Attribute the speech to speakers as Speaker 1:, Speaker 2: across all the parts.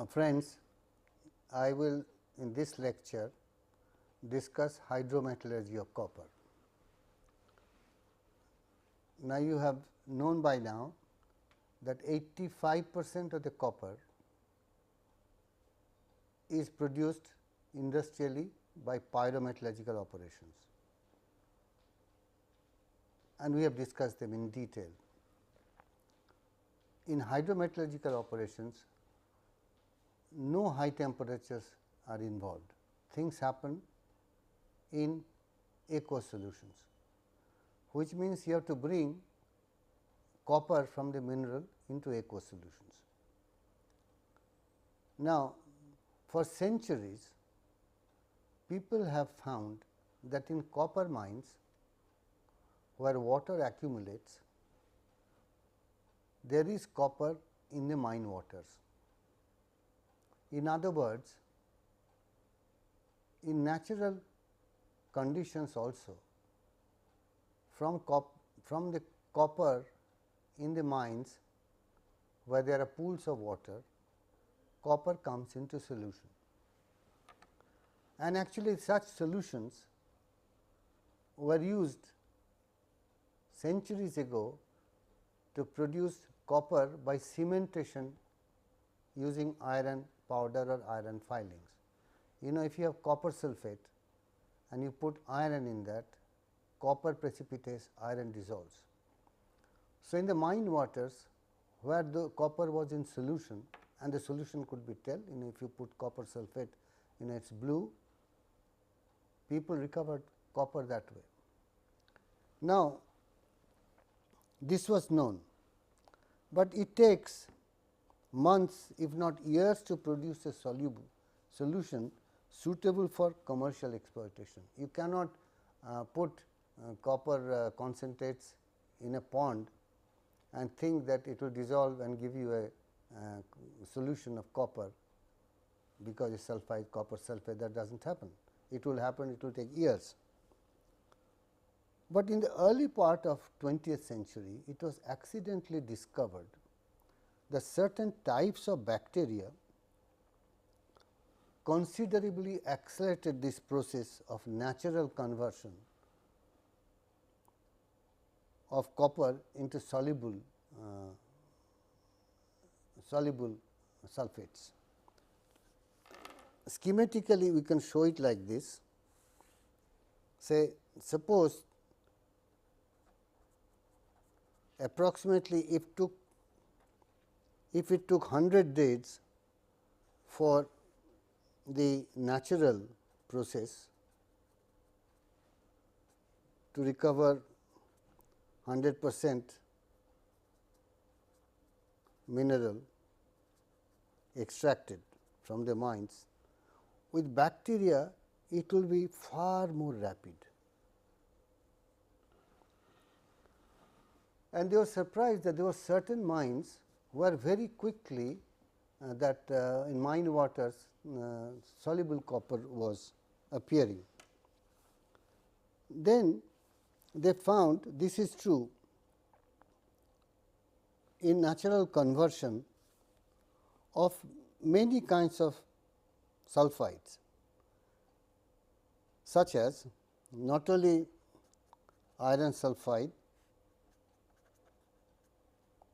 Speaker 1: Friends, I will in this lecture discuss hydrometallurgy of copper. Now, you have known by now that 85% of the copper is produced industrially by pyrometallurgical operations, and we have discussed them in detail. In hydrometallurgical operations, no high temperatures are involved. Things happen in aqueous solutions, which means you have to bring copper from the mineral into aqueous solutions. Now, for centuries, people have found that in copper mines, where water accumulates, there is copper in the mine waters. In other words, in natural conditions also, from the copper in the mines where there are pools of water, copper comes into solution. And actually, such solutions were used centuries ago to produce copper by cementation using iron powder or iron filings. You know, if you have copper sulphate and you put iron in that, copper precipitates, iron dissolves. So, in the mine waters where the copper was in solution, and the solution could be tell, if you put copper sulphate, it is blue, people recovered copper that way. Now, this was known, but it takes months if not years to produce a solution suitable for commercial exploitation. You cannot put copper concentrates in a pond and think that it will dissolve and give you a solution of copper because it is sulphide, copper sulphate. That does not happen. It will happen, it will take years. But in the early part of 20th century, it was accidentally discovered that certain types of bacteria considerably accelerated this process of natural conversion of copper into soluble sulphates. Schematically, we can show it like this. Say, suppose approximately if it took 100 days for the natural process to recover 100% mineral extracted from the mines, with bacteria it will be far more rapid. And they were surprised that there were certain mines where very quickly in mine waters soluble copper was appearing. Then they found this is true in natural conversion of many kinds of sulphides, such as not only iron sulphide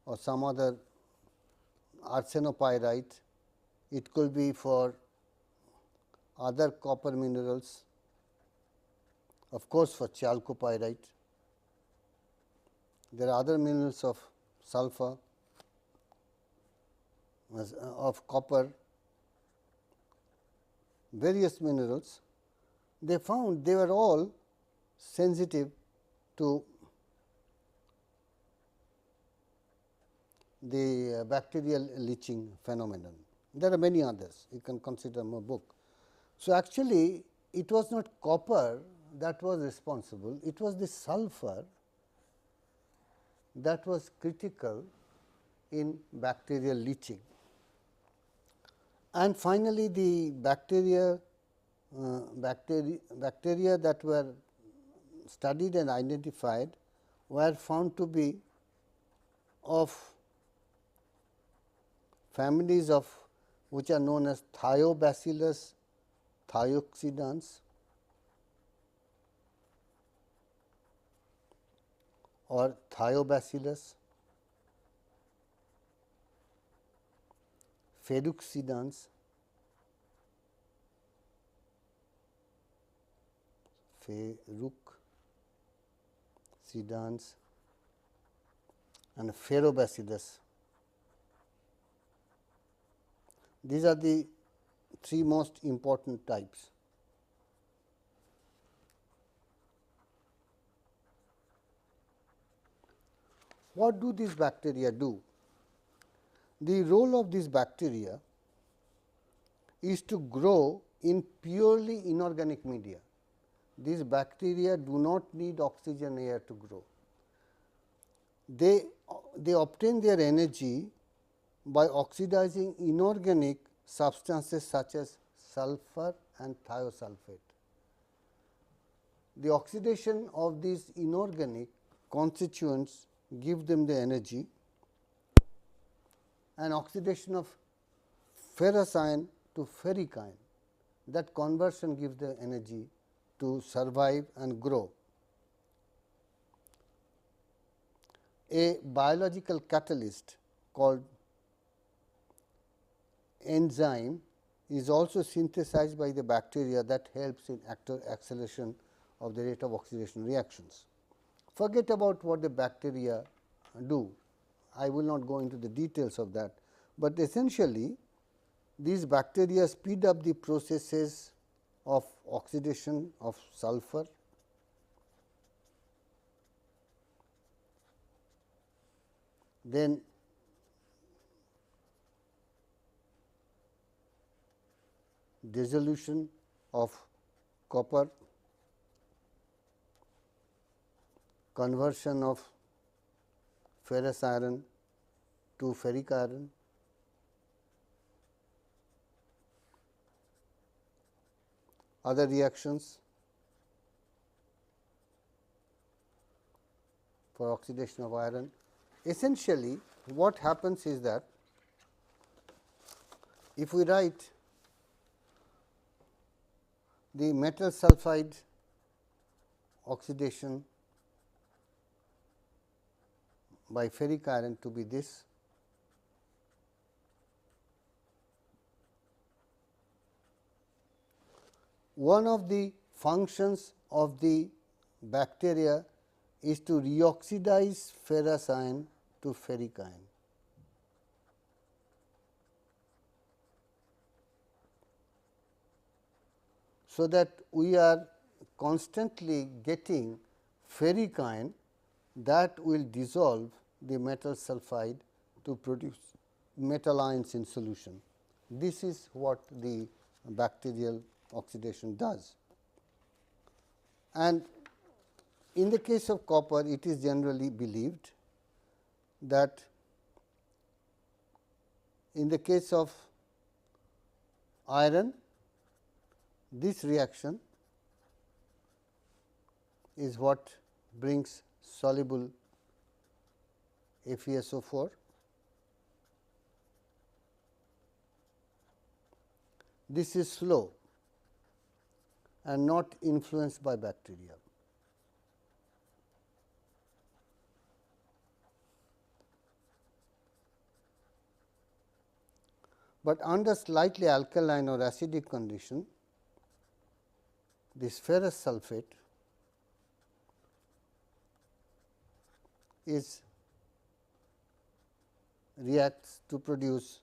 Speaker 1: or some other arsenopyrite, it could be for other copper minerals, of course, for chalcopyrite. There are other minerals of sulfur, of copper, various minerals. They found they were all sensitive to the bacterial leaching phenomenon. There are many others, you can consider my book. So, actually it was not copper that was responsible, it was the sulfur that was critical in bacterial leaching. And finally, the bacteria that were studied and identified were found to be of families of which are known as Thiobacillus thioxidans or Thiobacillus ferruxidans, and Ferrobacillus. These are the three most important types. What do these bacteria do? The role of these bacteria is to grow in purely inorganic media. These bacteria do not need oxygen air to grow. They obtain their energy by oxidizing inorganic substances such as sulfur and thiosulfate. The oxidation of these inorganic constituents give them the energy, and oxidation of ferrous ion to ferric ion, that conversion gives the energy to survive and grow. A biological catalyst called enzyme is also synthesized by the bacteria that helps in acceleration of the rate of oxidation reactions. Forget about what the bacteria do. I will not go into the details of that, but essentially these bacteria speed up the processes of oxidation of sulfur, then dissolution of copper, conversion of ferrous iron to ferric iron, other reactions for oxidation of iron. Essentially, what happens is that if we write the metal sulphide oxidation by ferric iron to be this, one of the functions of the bacteria is to reoxidize ferrous ion to ferric ion. So that we are constantly getting ferric ion that will dissolve the metal sulphide to produce metal ions in solution. This is what the bacterial oxidation does. And in the case of copper, it is generally believed that in the case of iron, this reaction is what brings soluble FeSO4. This is slow and not influenced by bacteria. But under slightly alkaline or acidic condition, this ferrous sulphate reacts to produce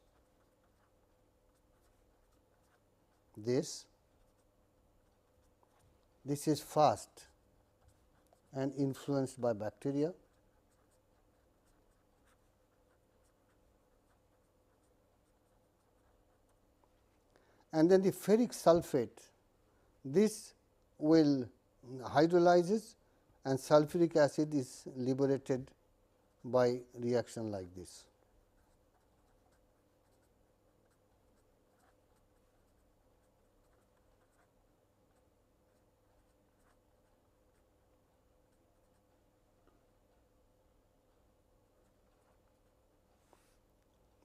Speaker 1: this. This is fast and influenced by bacteria. And then the ferric sulphate, this will hydrolyzes and sulfuric acid is liberated by reaction like this.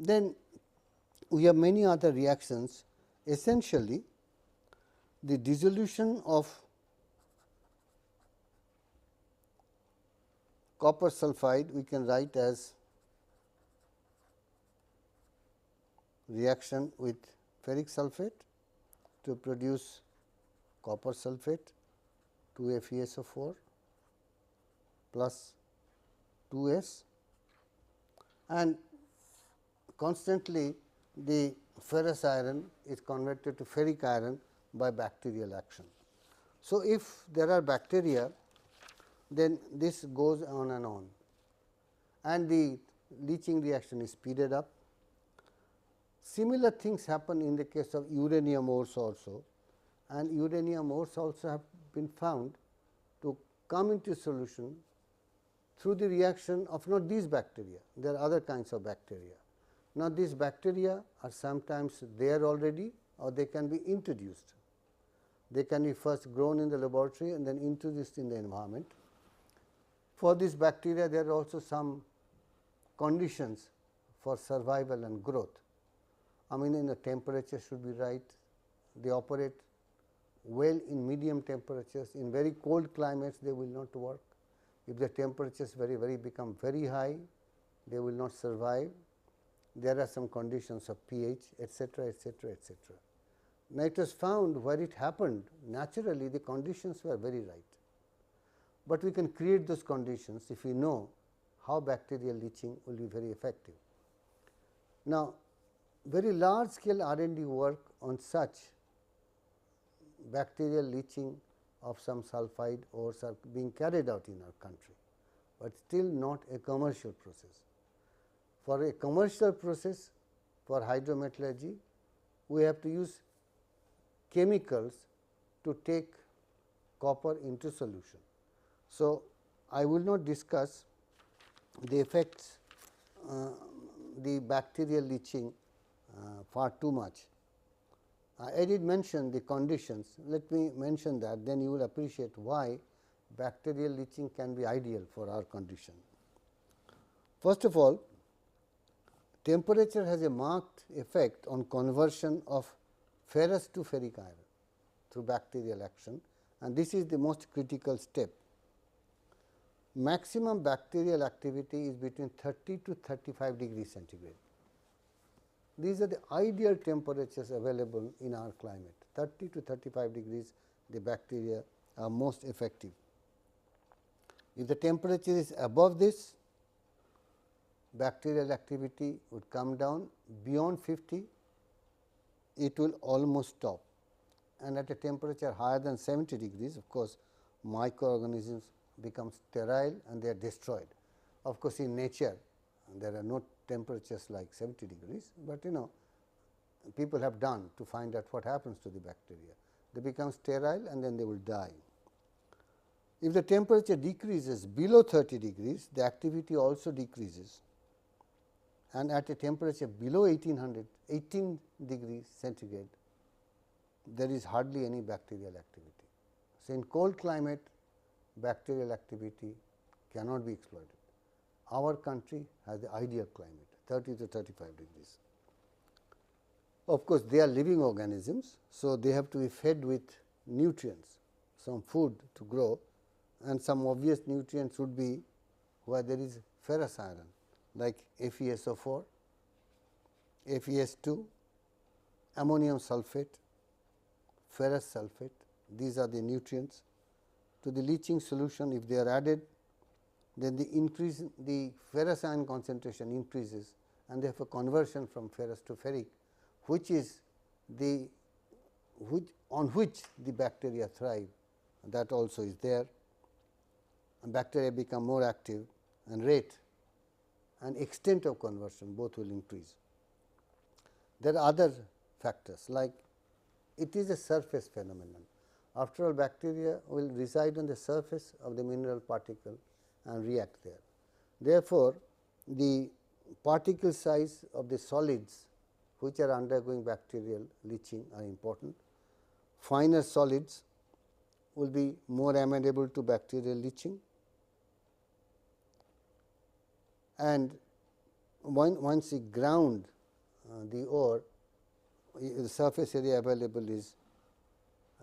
Speaker 1: Then we have many other reactions. Essentially, the dissolution of copper sulphide we can write as reaction with ferric sulphate to produce copper sulphate 2 FeSO4 plus 2S, and constantly the ferrous iron is converted to ferric iron by bacterial action. So, if there are bacteria, then this goes on and the leaching reaction is speeded up. Similar things happen in the case of uranium ores also, and uranium ores also have been found to come into solution through the reaction of not these bacteria, there are other kinds of bacteria. Now, these bacteria are sometimes there already or they can be introduced. They can be first grown in the laboratory and then introduced in the environment. For these bacteria, there are also some conditions for survival and growth. I mean, the temperature should be right, they operate well in medium temperatures. In very cold climates, they will not work. If the temperatures become very high, they will not survive. There are some conditions of pH, etc., etc., etc. Now, it was found where it happened naturally the conditions were very right, but we can create those conditions if we know how bacterial leaching will be very effective. Now, very large scale R&D work on such bacterial leaching of some sulphide ores are being carried out in our country, but still not a commercial process. For a commercial process for hydrometallurgy, we have to use chemicals to take copper into solution. So, I will not discuss the effects the bacterial leaching far too much. I did mention the conditions, let me mention that, then you will appreciate why bacterial leaching can be ideal for our condition. First of all, temperature has a marked effect on conversion of ferrous to ferric iron through bacterial action, and this is the most critical step. Maximum bacterial activity is between 30 to 35 degrees centigrade. These are the ideal temperatures available in our climate. 30 to 35 degrees, the bacteria are most effective. If the temperature is above this, bacterial activity would come down. Beyond 50, it will almost stop, and at a temperature higher than 70 degrees, of course, microorganisms become sterile and they are destroyed. Of course, in nature there are no temperatures like 70 degrees, but people have done to find out what happens to the bacteria. They become sterile and then they will die. If the temperature decreases below 30 degrees, the activity also decreases, and at a temperature below 18 degrees centigrade, there is hardly any bacterial activity. So, in cold climate, bacterial activity cannot be exploited. Our country has the ideal climate, 30 to 35 degrees. Of course, they are living organisms, so they have to be fed with nutrients, some food to grow, and some obvious nutrients would be where there is ferrous iron like FeSO4, FeS2, ammonium sulphate, ferrous sulphate. These are the nutrients. To the leaching solution, if they are added, then the ferrous iron concentration increases, and they have a conversion from ferrous to ferric, which is on which the bacteria thrive. That also is there, and bacteria become more active, and rate and extent of conversion both will increase. There are other factors like it is a surface phenomenon. After all, bacteria will reside on the surface of the mineral particle and react there. Therefore, the particle size of the solids which are undergoing bacterial leaching are important. Finer solids will be more amenable to bacterial leaching, and once the ground the ore, the surface area available is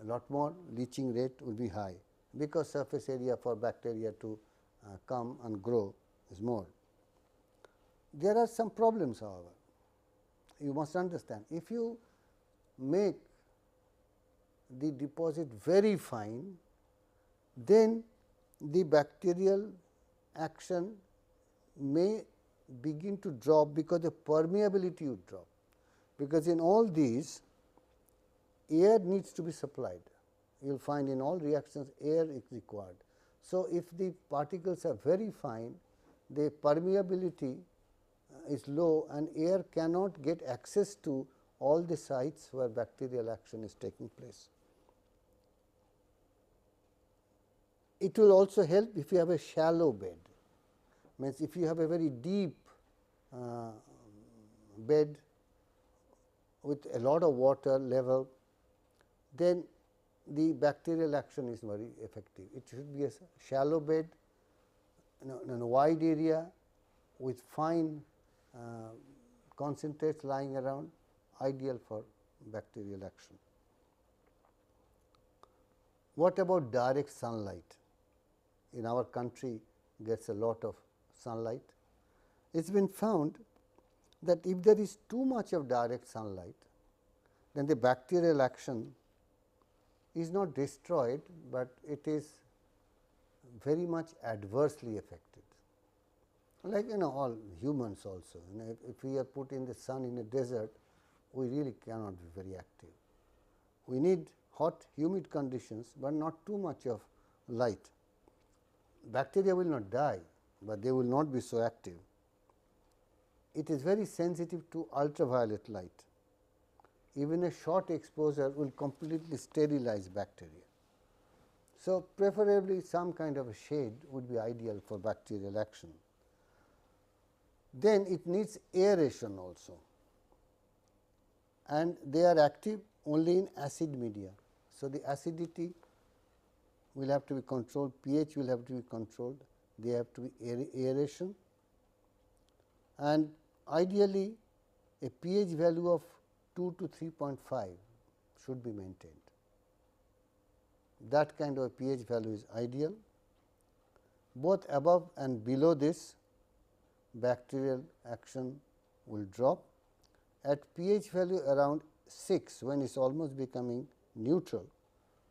Speaker 1: a lot more, leaching rate will be high, because surface area for bacteria to come and grow is more. There are some problems, however. You must understand, if you make the deposit very fine, then the bacterial action may begin to drop, because the permeability would drop, because in all these air needs to be supplied. You will find in all reactions air is required. So, if the particles are very fine, the permeability is low and air cannot get access to all the sites where bacterial action is taking place. It will also help if you have a shallow bed, means if you have a very deep bed with a lot of water level, then the bacterial action is very effective. It should be a shallow bed in a wide area with fine concentrates lying around, ideal for bacterial action. What about direct sunlight? In our country gets a lot of sunlight. It has been found that if there is too much of direct sunlight, then the bacterial action is not destroyed, but it is very much adversely affected. Like all humans also, if we are put in the sun in a desert, we really cannot be very active. We need hot humid conditions, but not too much of light. Bacteria will not die, but they will not be so active. It is very sensitive to ultraviolet light. Even a short exposure will completely sterilize bacteria. So, preferably some kind of a shade would be ideal for bacterial action. Then it needs aeration also, and they are active only in acid media. So, the acidity will have to be controlled, pH will have to be controlled, they have to be aeration, and ideally a pH value of 2 to 3.5 should be maintained. That kind of a pH value is ideal. Both above and below this, bacterial action will drop. At pH value around 6, when it is almost becoming neutral,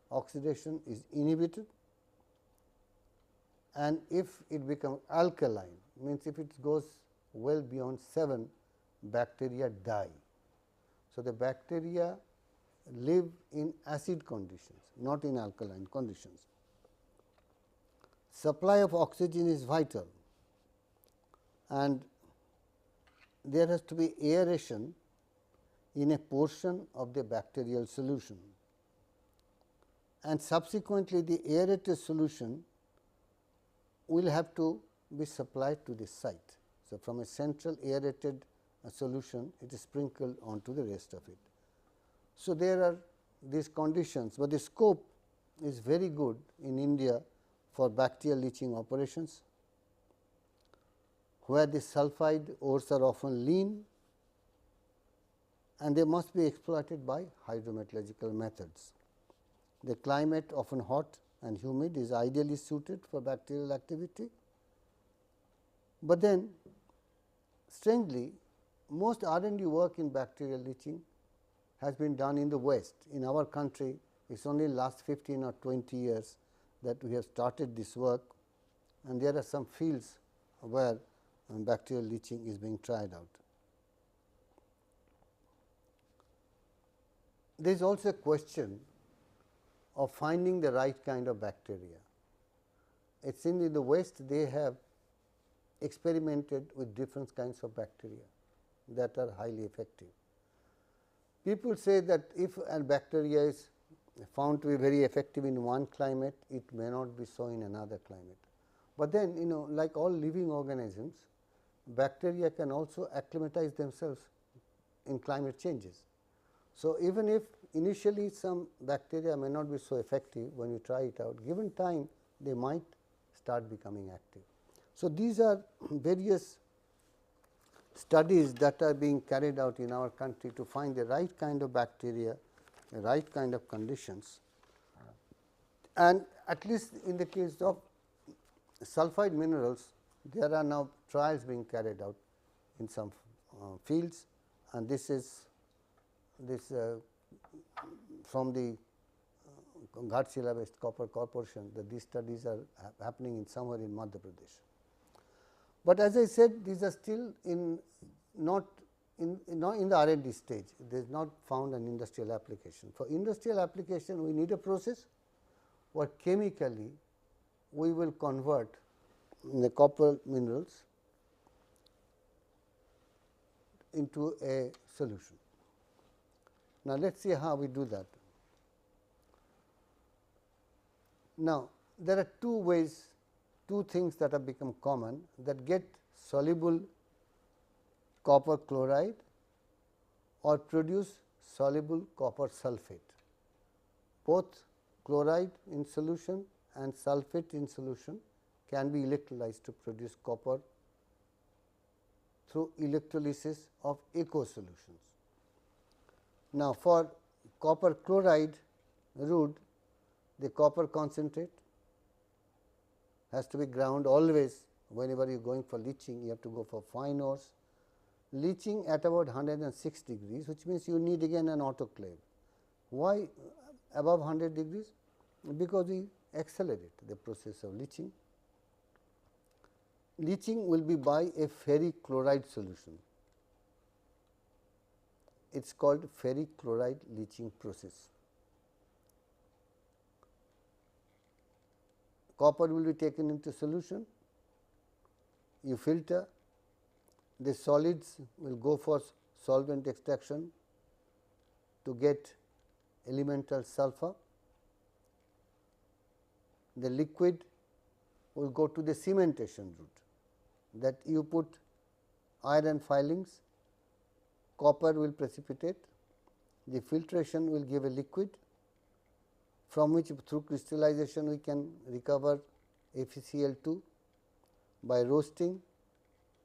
Speaker 1: oxidation is inhibited, and if it becomes alkaline, means if it goes well beyond 7, bacteria die. So, the bacteria live in acid conditions, not in alkaline conditions. Supply of oxygen is vital, and there has to be aeration in a portion of the bacterial solution, and subsequently the aerated solution will have to be supplied to the site. So, from a central aerated solution, it is sprinkled onto the rest of it. So, there are these conditions, but the scope is very good in India for bacterial leaching operations, where the sulphide ores are often lean and they must be exploited by hydrometallurgical methods. The climate, often hot and humid, is ideally suited for bacterial activity, but then strangely most R&D work in bacterial leaching has been done in the West. In our country, it is only last 15 or 20 years that we have started this work, and there are some fields where bacterial leaching is being tried out. There is also a question of finding the right kind of bacteria. It seems in the West they have experimented with different kinds of bacteria that are highly effective. People say that if a bacteria is found to be very effective in one climate, it may not be so in another climate. But then like all living organisms, bacteria can also acclimatize themselves in climate changes. So, even if initially some bacteria may not be so effective, when you try it out, given time they might start becoming active. So, these are various studies that are being carried out in our country to find the right kind of bacteria, the right kind of conditions. And at least in the case of sulphide minerals, there are now trials being carried out in some fields, and this is from the Ghatshila based copper corporation, that these studies are happening in somewhere in Madhya Pradesh. But as I said, these are still not in the R&D stage. There is not found an industrial application. For industrial application, we need a process where chemically we will convert the copper minerals into a solution. Now, let us see how we do that. Now, there are two ways, two things that have become common that get soluble copper chloride or produce soluble copper sulphate. Both chloride in solution and sulphate in solution can be electrolyzed to produce copper through electrolysis of aqueous solutions. Now, for copper chloride route, the copper concentrate has to be ground always. Whenever you are going for leaching, you have to go for fine ores. Leaching at about 106 degrees, which means you need again an autoclave. Why above 100 degrees? Because we accelerate the process of leaching. Leaching will be by a ferric chloride solution. It is called ferric chloride leaching process. Copper will be taken into solution, you filter, the solids will go for solvent extraction to get elemental sulfur. The liquid will go to the cementation route, that you put iron filings, copper will precipitate, the filtration will give a liquid from which through crystallization we can recover FeCl2. By roasting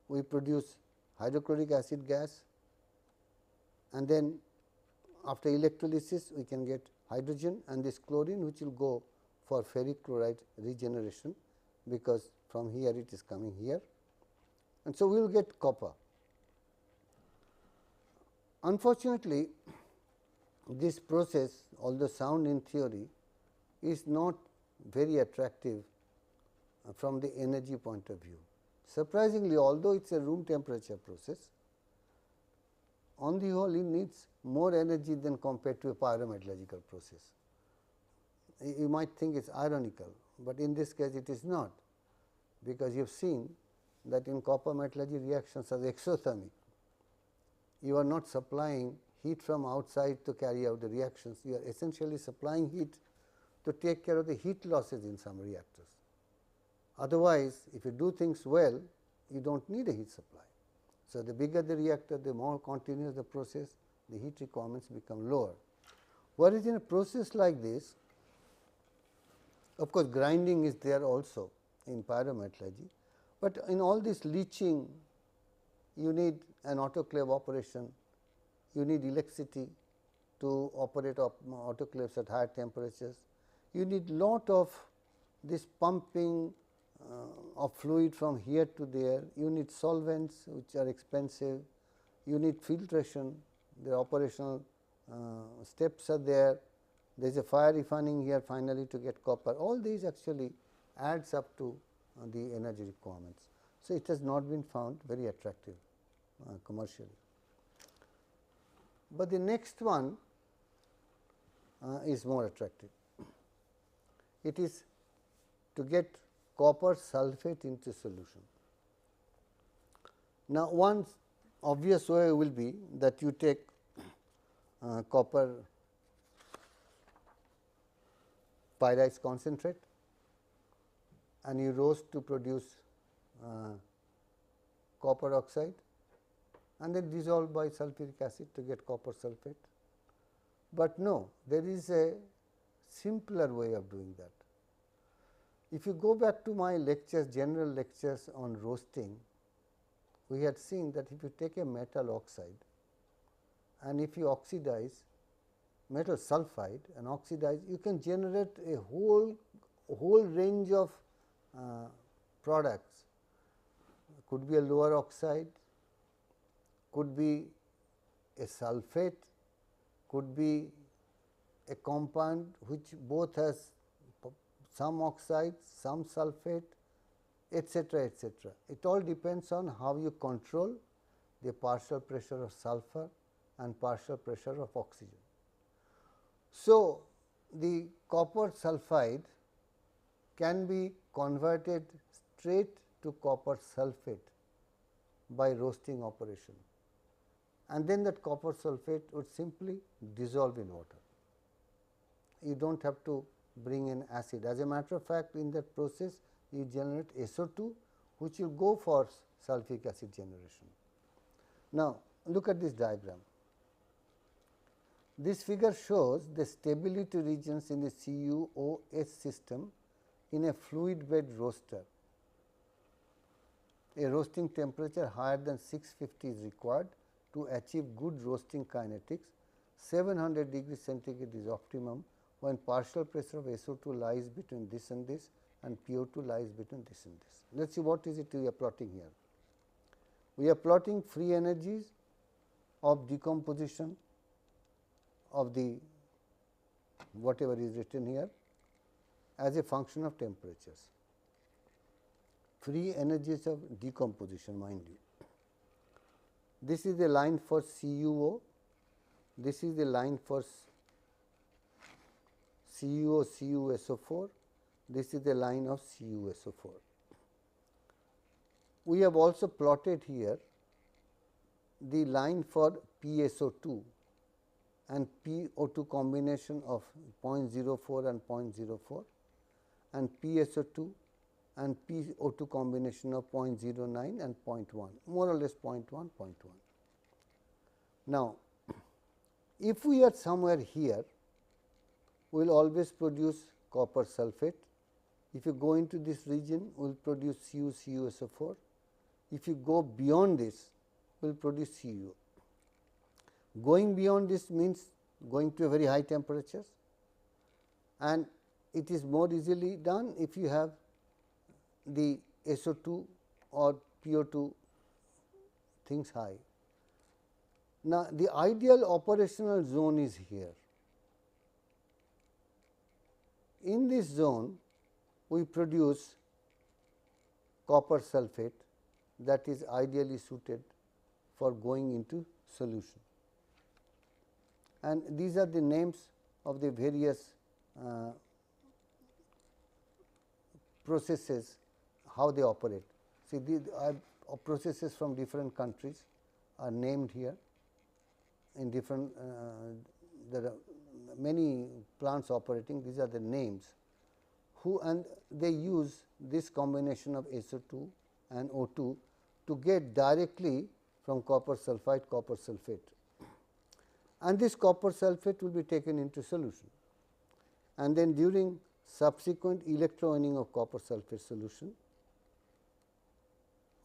Speaker 1: we produce hydrochloric acid gas, and then after electrolysis we can get hydrogen and this chlorine, which will go for ferric chloride regeneration, because from here it is coming here, and so we will get copper. Unfortunately, this process, although sound in theory, is not very attractive from the energy point of view. Surprisingly, although it is a room temperature process, on the whole it needs more energy than compared to a pyrometallurgical process. You might think it is ironical, but in this case it is not, because you have seen that in copper metallurgy reactions are exothermic. You are not supplying heat from outside to carry out the reactions, you are essentially supplying heat to take care of the heat losses in some reactors. Otherwise, if you do things well, you do not need a heat supply. So, the bigger the reactor, the more continuous the process, the heat requirements become lower. Whereas, in a process like this, of course, grinding is there also in pyrometallurgy, but in all this leaching, you need an autoclave operation, you need electricity to operate autoclaves at higher temperatures, you need lot of this pumping of fluid from here to there, you need solvents which are expensive, you need filtration, the operational steps are there, there is a fire refining here finally to get copper. All these actually adds up to the energy requirements. So, it has not been found very attractive commercially. But the next one is more attractive. It is to get copper sulphate into solution. Now, one obvious way will be that you take copper pyrites concentrate and you roast to produce copper oxide and then dissolve by sulphuric acid to get copper sulphate. But no, there is a simpler way of doing that. If you go back to my lectures, general lectures on roasting, we had seen that if you take a metal oxide and if you oxidize metal sulphide and oxidize, you can generate a whole range of products. Could be a lower oxide, could be a sulphate, could be a compound which both has some oxide, some sulphate, etc., etc. It all depends on how you control the partial pressure of sulphur and partial pressure of oxygen. So, the copper sulphide can be converted straight to copper sulphate by roasting operation, and then that copper sulphate would simply dissolve in water. You do not have to bring in acid. As a matter of fact, in that process you generate SO2, which will go for sulphuric acid generation. Now, look at this diagram. This figure shows the stability regions in the CuOH system in a fluid bed roaster. A roasting temperature higher than 650 is required to achieve good roasting kinetics. 700 degrees centigrade is optimum when partial pressure of SO2 lies between this and this and PO2 lies between this and this. Let us see what is it we are plotting here. We are plotting free energies of decomposition of the whatever is written here as a function of temperatures. Free energies of decomposition, mind you. This is the line for CuO, this is the line for CuO, CuSO4, this is the line of CuSO4. We have also plotted here the line for PSO2 and PO2 combination of 0.04 and 0.04 and PSO2 and PO2 combination of 0.09 and 0.1, more or less 0.1, 0.1. Now, if we are somewhere here, we will always produce copper sulphate. If you go into this region, we will produce CuSO4. If you go beyond this, we will produce CuO. Going beyond this means going to a very high temperatures, and it is more easily done if you have the SO2 or PO2 things high. Now, the ideal operational zone is here. In this zone, we produce copper sulphate that is ideally suited for going into solution. And these are the names of the various processes, how they operate. See, these are processes from different countries are named here in different, there are many plants operating, these are the names, and they use this combination of SO2 and O2 to get directly from copper sulphide copper sulphate, and this copper sulphate will be taken into solution, and then during subsequent electrowinning of copper sulphate solution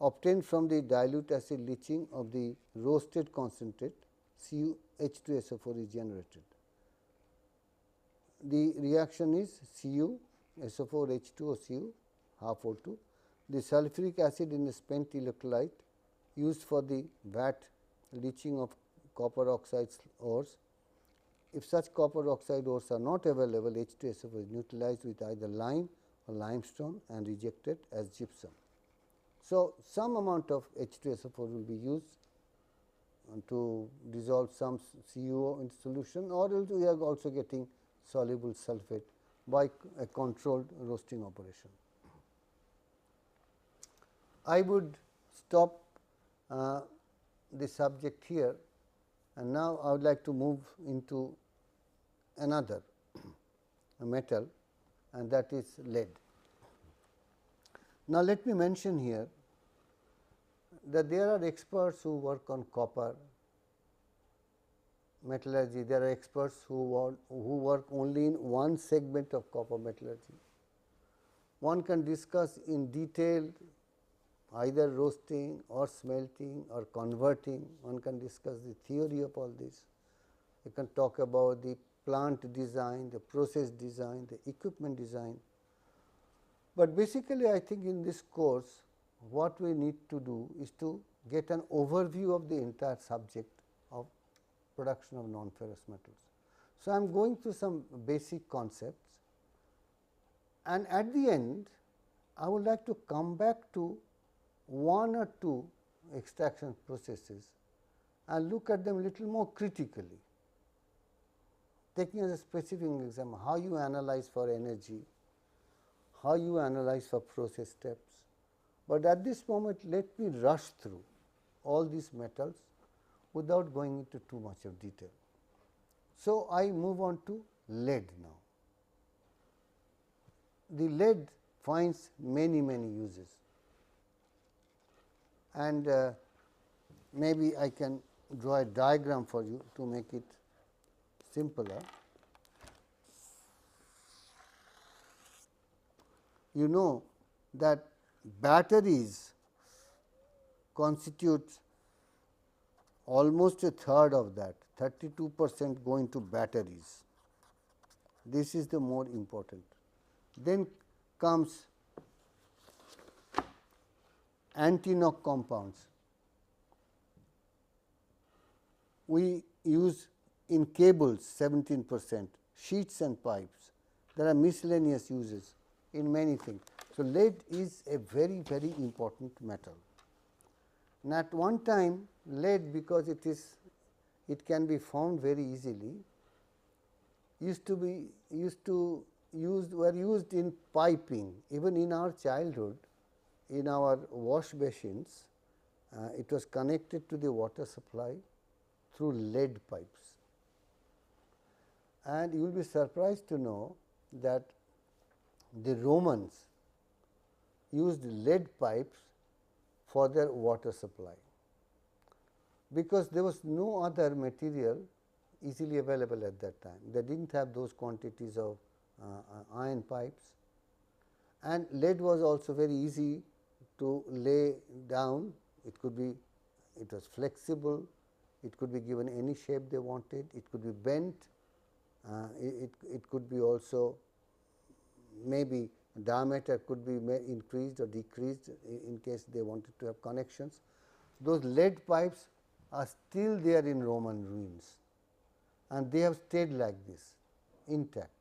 Speaker 1: obtained from the dilute acid leaching of the roasted concentrate, CuH2SO4 is generated. The reaction is Cu SO4 H2O Cu half O2. The sulphuric acid in the spent electrolyte used for the vat leaching of copper oxide ores. If such copper oxide ores are not available, H2SO4 is neutralized with either lime or limestone and rejected as gypsum. So, some amount of H2SO4 will be used to dissolve some CuO in solution, or else we are also getting soluble sulphate by a controlled roasting operation. I would stop the subject here, and now I would like to move into another metal, and that is lead. Now, let me mention here that there are experts who work on copper metallurgy, there are experts who work only in one segment of copper metallurgy. One can discuss in detail either roasting or smelting or converting. One can discuss the theory of all this. You can talk about the plant design, the process design, the equipment design. But basically, I think in this course, what we need to do is to get an overview of the entire subject of production of non-ferrous metals. So, I am going through some basic concepts, and at the end I would like to come back to one or two extraction processes and look at them a little more critically, taking as a specific example how you analyze for energy, how you analyze for process steps. But at this moment, let me rush through all these metals without going into too much of detail. So, I move on to lead now. The lead finds many uses, and maybe I can draw a diagram for you to make it simpler. You know that batteries constitute almost a third of that, 32% go into batteries. This is the more important. Then comes anti-knock compounds. We use in cables 17%, sheets and pipes. There are miscellaneous uses in many things. So, lead is a very important metal. And at one time, lead, because it can be found very easily, were used in piping. Even in our childhood, in our wash basins, it was connected to the water supply through lead pipes. And you will be surprised to know that the Romans used lead pipes for their water supply, because there was no other material easily available at that time. They did not have those quantities of iron pipes, and lead was also very easy to lay down. It was flexible, it could be given any shape they wanted, it could be bent, it could be also maybe diameter could be increased or decreased in case they wanted to have connections. Those lead pipes are still there in Roman ruins, and they have stayed like this intact.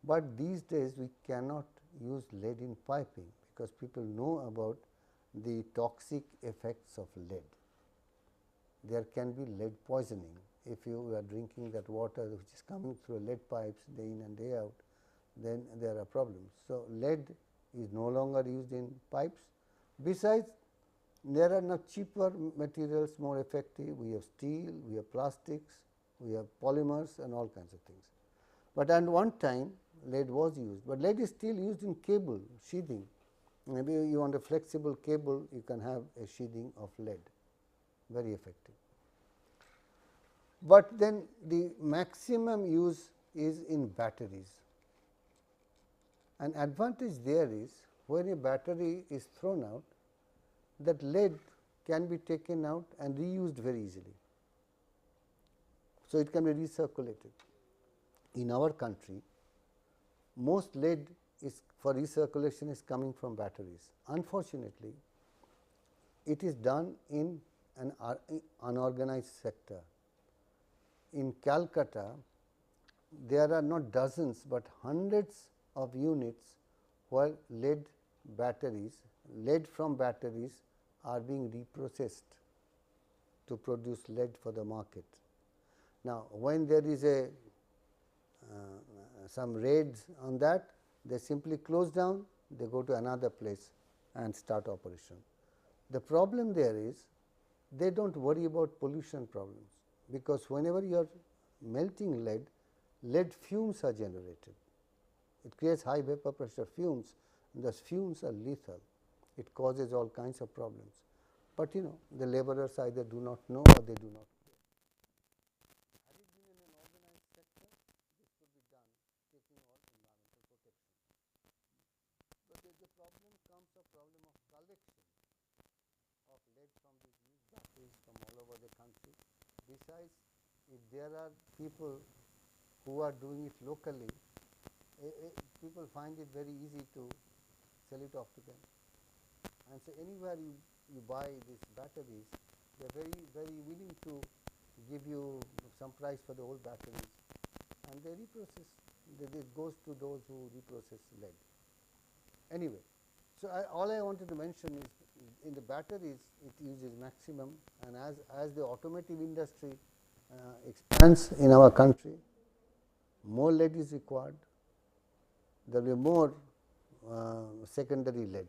Speaker 1: But these days we cannot use lead in piping, because people know about the toxic effects of lead. There can be lead poisoning if you are drinking that water which is coming through lead pipes day in and day out. Then there are problems. So, lead is no longer used in pipes. Besides, there are now cheaper materials, more effective. We have steel, we have plastics, we have polymers and all kinds of things. But at one time lead was used, but lead is still used in cable sheathing. Maybe you want a flexible cable, you can have a sheathing of lead, very effective. But then the maximum use is in batteries. An advantage there is, when a battery is thrown out, that lead can be taken out and reused very easily. So, it can be recirculated. In our country, most lead is for recirculation is coming from batteries. Unfortunately, it is done in an unorganized sector. In Calcutta, there are not dozens, but hundreds of units where lead from batteries are being reprocessed to produce lead for the market. Now, when there is a some raids on that, they simply close down, they go to another place and start operation. The problem there is, they do not worry about pollution problems, because whenever you are melting lead, lead fumes are generated. It creates high vapor pressure fumes, and those fumes are lethal. It causes all kinds of problems. But the laborers either do not know or they do not care. Had it been in an organized sector, this could be done, taking all environmental protection. But the problem comes a problem of collection. if there are people who are doing it locally, people find it very easy to sell it off to them. And so anywhere you buy these batteries, they are very willing to give you some price for the old batteries, and they reprocess. It goes to those who reprocess lead. Anyway, so all I wanted to mention is in the batteries it uses maximum, and as the automotive industry expands in our country, more lead is required. There will be more secondary lead.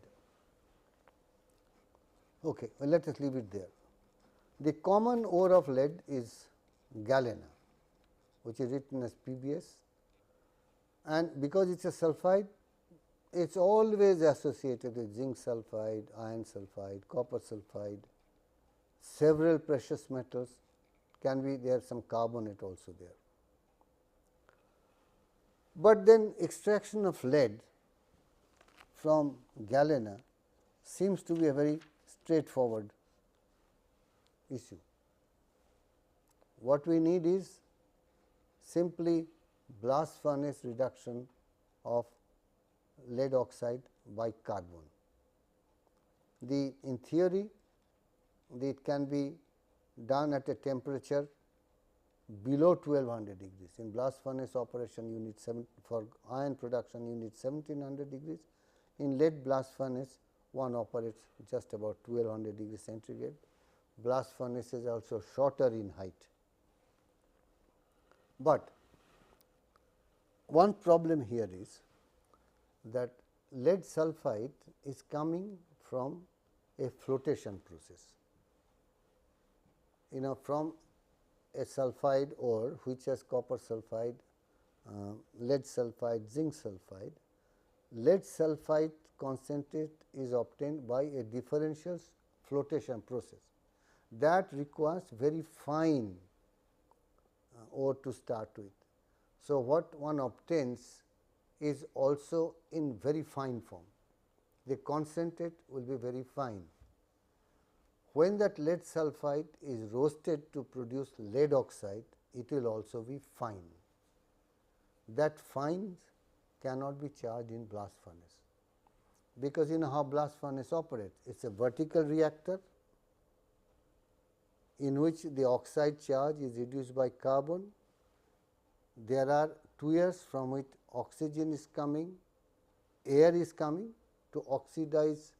Speaker 1: Okay, well, let us leave it there. The common ore of lead is galena, which is written as PBS, and because it is a sulphide, it is always associated with zinc sulphide, iron sulphide, copper sulphide, several precious metals, can be there some carbonate also there. But then extraction of lead from galena seems to be a very straightforward issue. What we need is simply blast furnace reduction of lead oxide by carbon. In theory, it can be done at a temperature below 1200 degrees. In blast furnace operation, you need for iron production you need 1700 degrees. In lead blast furnace, one operates just about 1200 degrees centigrade. Blast furnace is also shorter in height. But one problem here is that lead sulphide is coming from a flotation process. From a sulphide ore which has copper sulphide, lead sulphide, zinc sulphide. Lead sulphide concentrate is obtained by a differential flotation process that requires very fine ore to start with. So, what one obtains is also in very fine form. The concentrate will be very fine. When that lead sulphide is roasted to produce lead oxide, it will also be fine. That fines cannot be charged in blast furnace, because you know how blast furnace operates. It is a vertical reactor in which the oxide charge is reduced by carbon. There are tuyeres from which oxygen is coming, air is coming to oxidize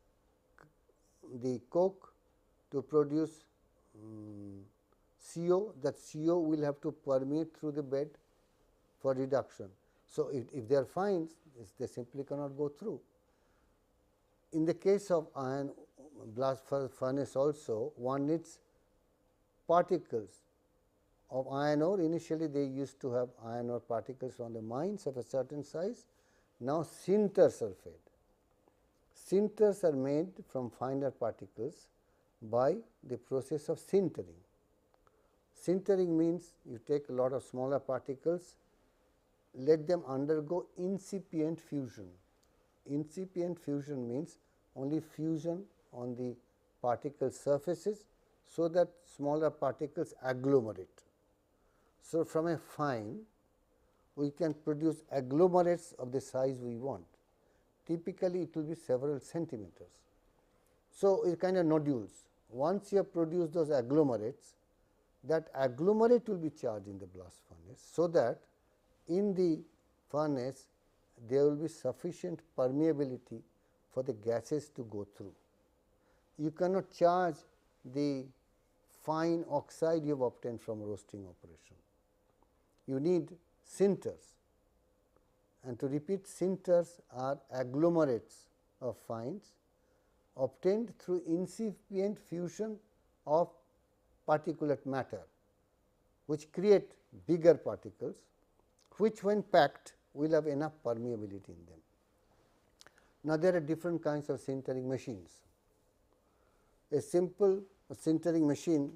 Speaker 1: the coke to produce CO. That CO will have to permeate through the bed for reduction. So, if they are fines, they simply cannot go through. In the case of iron blast furnace also, one needs particles of iron ore. Initially, they used to have iron ore particles from the mines of a certain size. Now, sinters are fed. Sinters are made from finer particles by the process of sintering. Sintering means you take a lot of smaller particles, let them undergo incipient fusion. Incipient fusion means only fusion on the particle surfaces, so that smaller particles agglomerate. So, from a fine we can produce agglomerates of the size we want. Typically, it will be several centimeters. So, it kind of nodules. Once you have produced those agglomerates, that agglomerate will be charged in the blast furnace, so that in the furnace there will be sufficient permeability for the gases to go through. You cannot charge the fine oxide you have obtained from roasting operation. You need sinters, and to repeat, sinters are agglomerates of fines obtained through incipient fusion of particulate matter, which create bigger particles, which when packed will have enough permeability in them. Now, there are different kinds of sintering machines. A simple sintering machine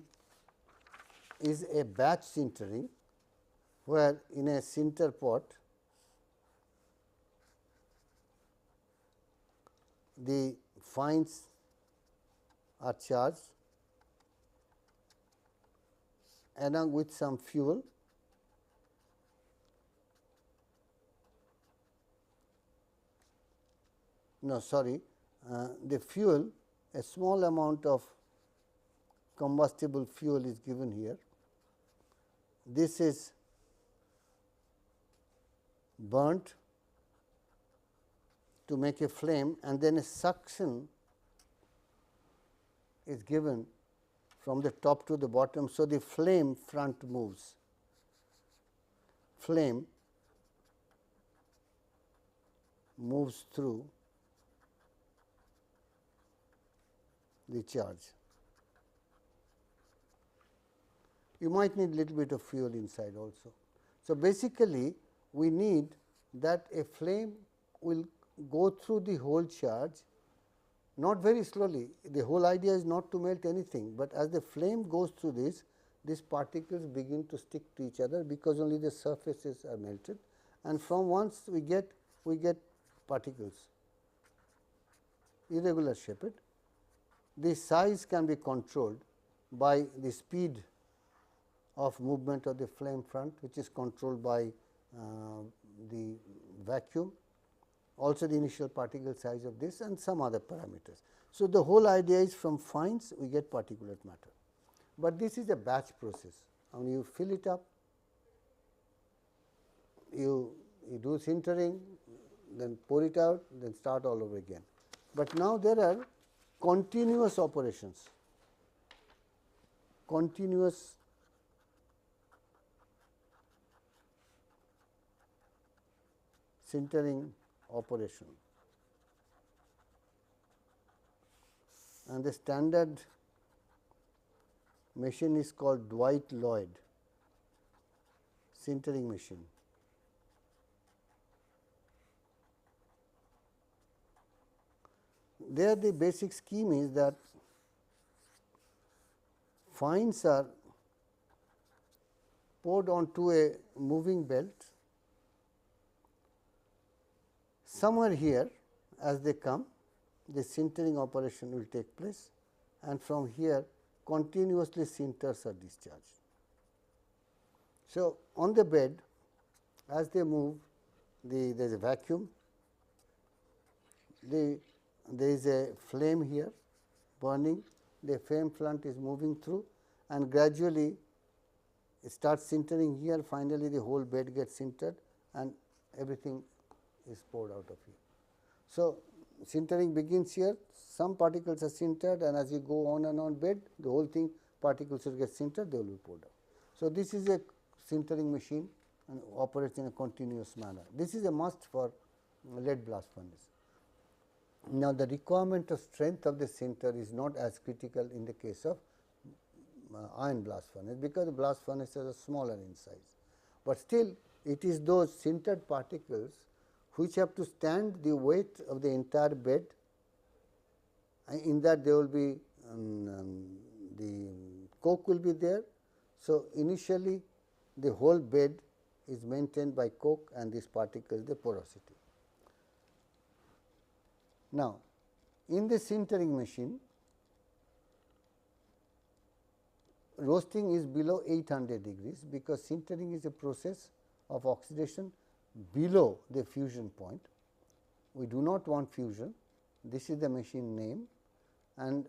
Speaker 1: is a batch sintering, where in a sinter pot the fines are charged along with some fuel. No, sorry, the fuel, a small amount of combustible fuel is given here. This is burnt to make a flame, and then a suction is given from the top to the bottom. So, the flame front moves, flame moves through the charge. You might need little bit of fuel inside also. So, basically we need that a flame will go through the whole charge, not very slowly. The whole idea is not to melt anything, but as the flame goes through this, these particles begin to stick to each other, because only the surfaces are melted, and from once we get particles, irregular shaped. The size can be controlled by the speed of movement of the flame front, which is controlled by the vacuum, also the initial particle size of this, and some other parameters. So, the whole idea is from fines we get particulate matter, but this is a batch process. I mean, you fill it up, you do sintering, then pour it out, then start all over again. But now there are continuous operations, continuous sintering operation, and the standard machine is called Dwight-Lloyd sintering machine. There the basic scheme is that fines are poured onto a moving belt. Somewhere here, as they come, the sintering operation will take place, and from here continuously sinters are discharged. So, on the bed, as they move, there is a vacuum, there is a flame here burning, the flame front is moving through, and gradually it starts sintering here. Finally, the whole bed gets sintered and everything is poured out of here. So, sintering begins here, some particles are sintered, and as you go on and on bed, the whole thing particles will get sintered, they will be poured out. So, this is a sintering machine and operates in a continuous manner. This is a must for lead blast furnace. Now, the requirement of strength of the sinter is not as critical in the case of iron blast furnace, because the blast furnaces are smaller in size, but still it is those sintered particles which have to stand the weight of the entire bed. In that there will be the coke will be there. So, initially the whole bed is maintained by coke and these particles the porosity. Now, in the sintering machine, roasting is below 800 degrees, because sintering is a process of oxidation below the fusion point. We do not want fusion, this is the machine name, and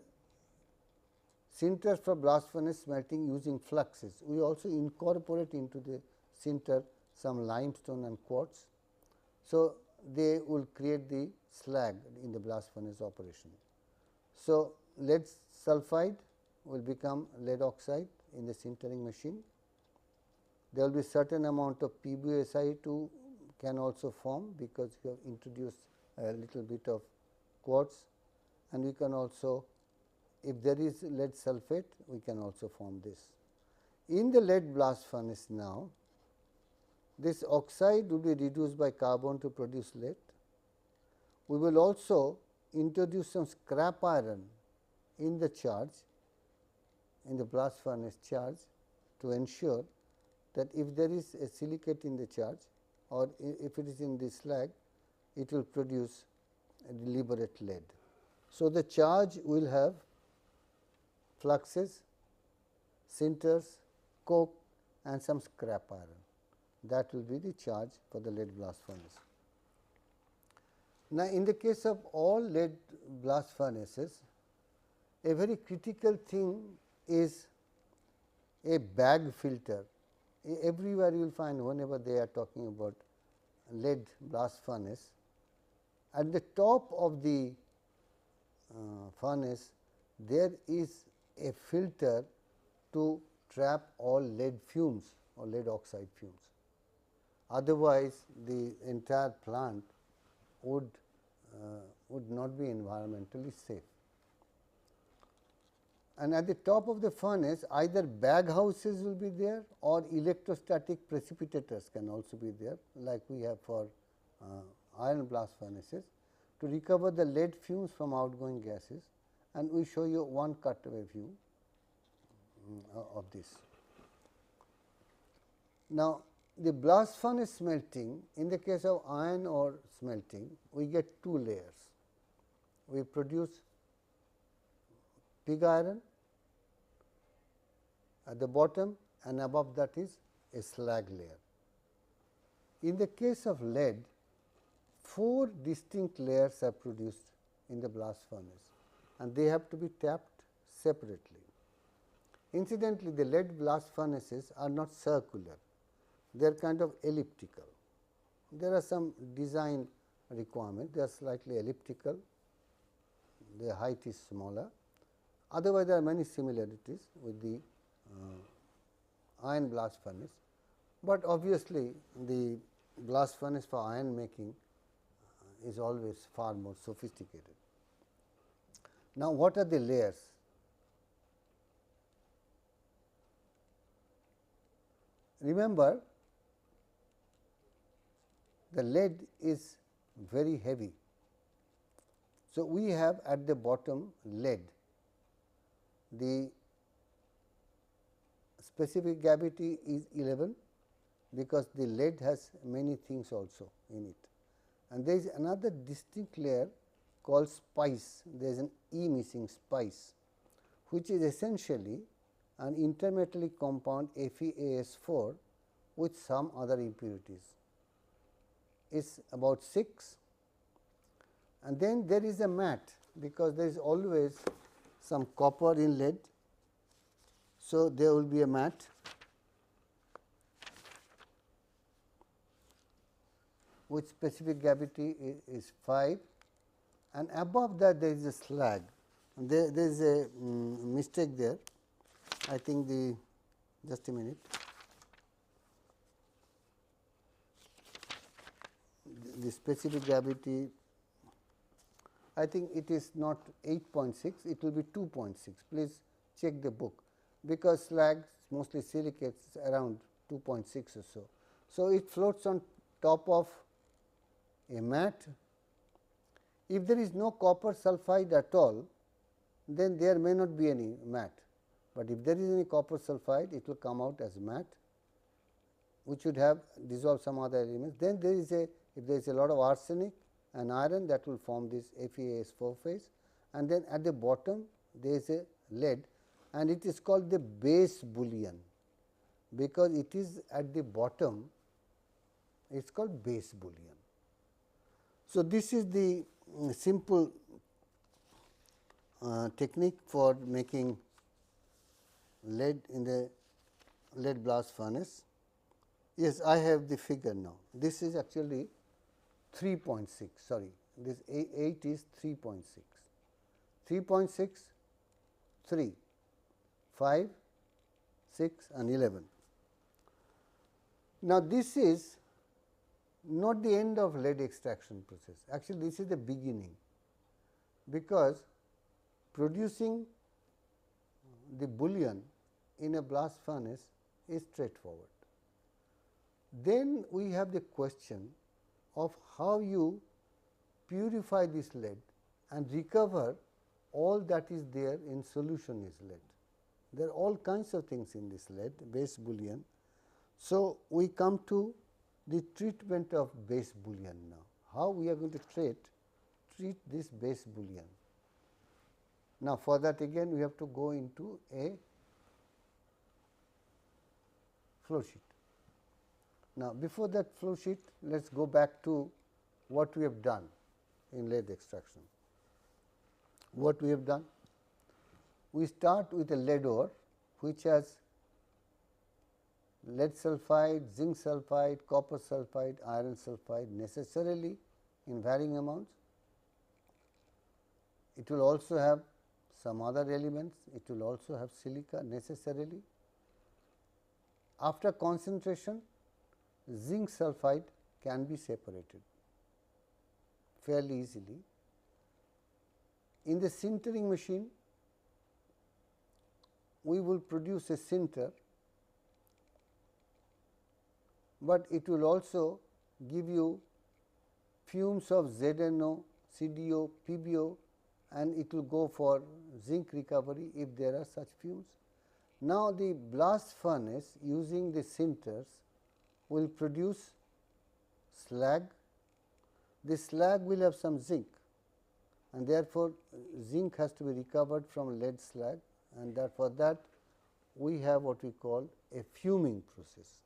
Speaker 1: sinters for blast furnace smelting using fluxes. We also incorporate into the sinter some limestone and quartz. So, they will create the slag in the blast furnace operation. So, lead sulphide will become lead oxide in the sintering machine. There will be certain amount of PbSi2 can also form, because we have introduced a little bit of quartz, and we can also, if there is lead sulphate, we can also form this. In the lead blast furnace now, this oxide will be reduced by carbon to produce lead. We will also introduce some scrap iron in the charge, in the blast furnace charge, to ensure that if there is a silicate in the charge, or if it is in the slag, it will produce a deliberate lead. So, the charge will have fluxes, sinters, coke and some scrap iron. That will be the charge for the lead blast furnace. Now, in the case of all lead blast furnaces, a very critical thing is a bag filter. Everywhere you will find, whenever they are talking about lead blast furnace, at the top of the furnace there is a filter to trap all lead fumes or lead oxide fumes. Otherwise, the entire plant would not be environmentally safe. And at the top of the furnace, either bag houses will be there or electrostatic precipitators can also be there, like we have for iron blast furnaces, to recover the lead fumes from outgoing gases, and we show you one cutaway view of this. Now, the blast furnace smelting, in the case of iron ore smelting, we get two layers. We produce pig iron at the bottom, and above that is a slag layer. In the case of lead, 4 distinct layers are produced in the blast furnace, and they have to be tapped separately. Incidentally, the lead blast furnaces are not circular, they are kind of elliptical. There are some design requirements, they are slightly elliptical, their height is smaller. Otherwise, there are many similarities with the iron blast furnace, but obviously, the blast furnace for iron making is always far more sophisticated. Now, what are the layers? Remember, the lead is very heavy. So, we have at the bottom lead. The specific gravity is 11, because the lead has many things also in it. And there is another distinct layer called spice. There is an E missing, spice, which is essentially an intermetallic compound FeAS4 with some other impurities. It is about 6, and then there is a matte, because there is always some copper in lead. So, there will be a matte, which specific gravity is 5, and above that there is a slag. There is a mistake there. I think just a minute. The specific gravity, I think it is not 8.6, it will be 2.6. Please check the book, because slag, mostly silicates, is around 2.6 or so. So, it floats on top of a mat. If there is no copper sulphide at all, then there may not be any mat, but if there is any copper sulphide, it will come out as mat, which would have dissolved some other elements. Then there is if there is a lot of arsenic and iron, that will form this FeAS4 phase, and then at the bottom there is a lead, and it is called the base bullion, because it is at the bottom, it is called base bullion. So, this is the simple technique for making lead in the lead blast furnace. Yes, I have the figure now. This is actually 3.6, sorry, this 8 is 3.6, 3.6, 3, 5, 6 and 11. Now, this is not the end of lead extraction process, actually this is the beginning, because producing the bullion in a blast furnace is straightforward. Then we have the question of how you purify this lead and recover all that is there in solution is lead. There are all kinds of things in this lead, base bullion. So, we come to the treatment of base bullion now. How we are going to treat this base bullion. Now, for that again we have to go into a flow sheet. Now, before that flow sheet, let us go back to what we have done in lead extraction. What we have done? We start with a lead ore which has lead sulphide, zinc sulphide, copper sulphide, iron sulphide necessarily in varying amounts. It will also have some other elements, it will also have silica necessarily. After concentration, zinc sulphide can be separated fairly easily. In the sintering machine, we will produce a sinter, but it will also give you fumes of ZNO, CDO, PBO, and it will go for zinc recovery if there are such fumes. Now, the blast furnace using the sinters will produce slag. The slag will have some zinc, and therefore, zinc has to be recovered from lead slag, and for that we have what we call a fuming process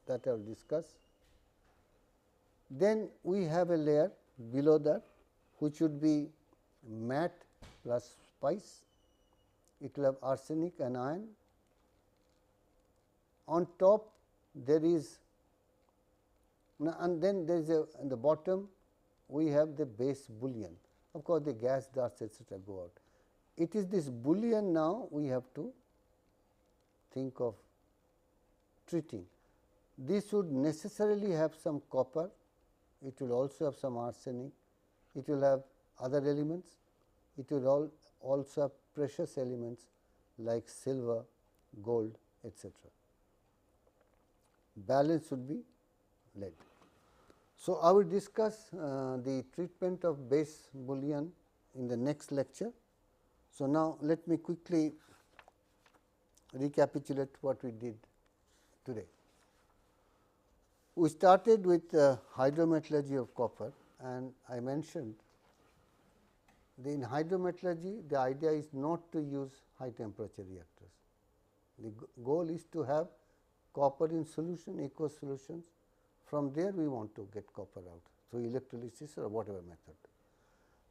Speaker 1: that I will discuss. Then we have a layer below that which would be matte plus spice. It will have arsenic and iron. On top there is, and then there is in the bottom we have the base bullion. Of course, the gas, dust, etc. go out. It is this bullion now we have to think of treating. This would necessarily have some copper, it will also have some arsenic, it will have other elements, it will also have precious elements like silver, gold, etc. Balance would be lead. So, I will discuss the treatment of base bullion in the next lecture. So, now let me quickly recapitulate what we did today. We started with hydrometallurgy of copper, and I mentioned in hydrometallurgy the idea is not to use high temperature reactors. The goal is to have copper in solution, aqueous solutions. From there we want to get copper out through electrolysis or whatever method.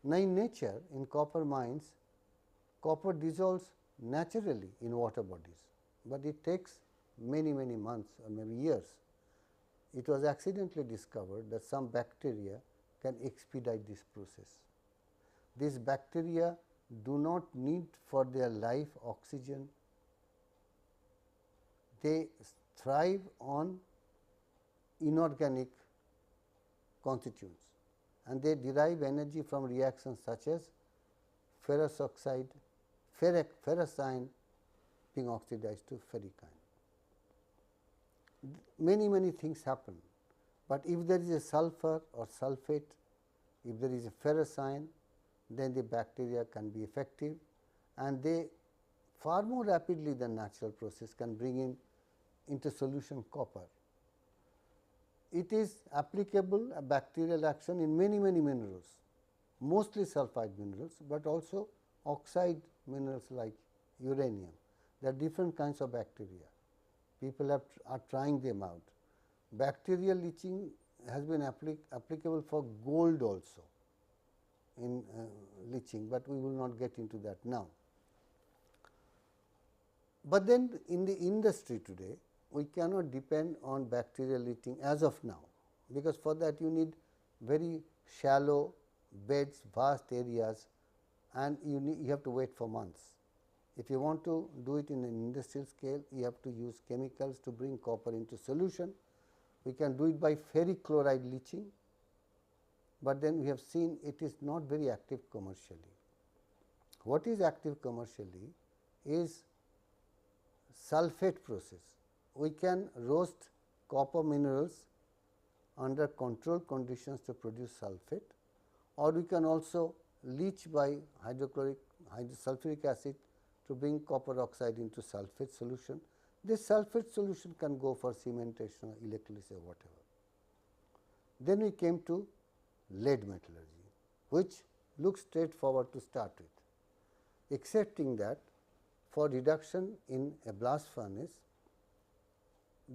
Speaker 1: Now, in nature, in copper mines, copper dissolves naturally in water bodies, but it takes many months or maybe years. It was accidentally discovered that some bacteria can expedite this process. These bacteria do not need for their life oxygen, they thrive on inorganic constituents, and they derive energy from reactions such as ferrous oxide, ferrous ion being oxidized to ferric ion. Many things happen, but if there is a sulfur or sulphate, if there is a ferrous ion, then the bacteria can be effective, and they far more rapidly than natural process can bring into solution copper. It is applicable a bacterial action in many
Speaker 2: minerals, mostly sulphide minerals, but also oxide minerals like uranium. There are different kinds of bacteria. People are trying them out. Bacterial leaching has been applicable for gold also in leaching, but we will not get into that now. But then in the industry today, we cannot depend on bacterial leaching as of now, because for that you need very shallow beds, vast areas, and you have to wait for months. If you want to do it in an industrial scale, you have to use chemicals to bring copper into solution. We can do it by ferric chloride leaching, but then we have seen it is not very active commercially. What is active commercially is sulphate process. We can roast copper minerals under controlled conditions to produce sulphate, or we can also leach by sulphuric acid to bring copper oxide into sulphate solution. This sulphate solution can go for cementation or electrolysis or whatever. Then we came to lead metallurgy, which looks straightforward to start with, excepting that for reduction in a blast furnace,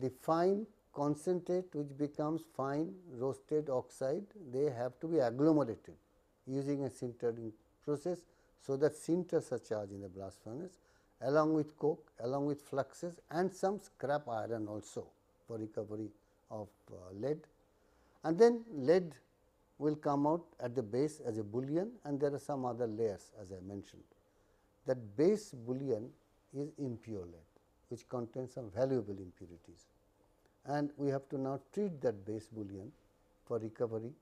Speaker 2: the fine concentrate which becomes fine roasted oxide, they have to be agglomerated using a sintering process. So, that sinters are charged in the blast furnace along with coke, along with fluxes and some scrap iron also for recovery of lead, and then lead will come out at the base as a bullion, and there are some other layers as I mentioned. That base bullion is impure lead, which contains some valuable impurities, and we have to now treat that base bullion for recovery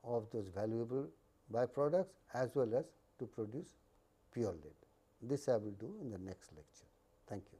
Speaker 2: of those valuable byproducts as well as to produce pure lead. This I will do in the next lecture. Thank you.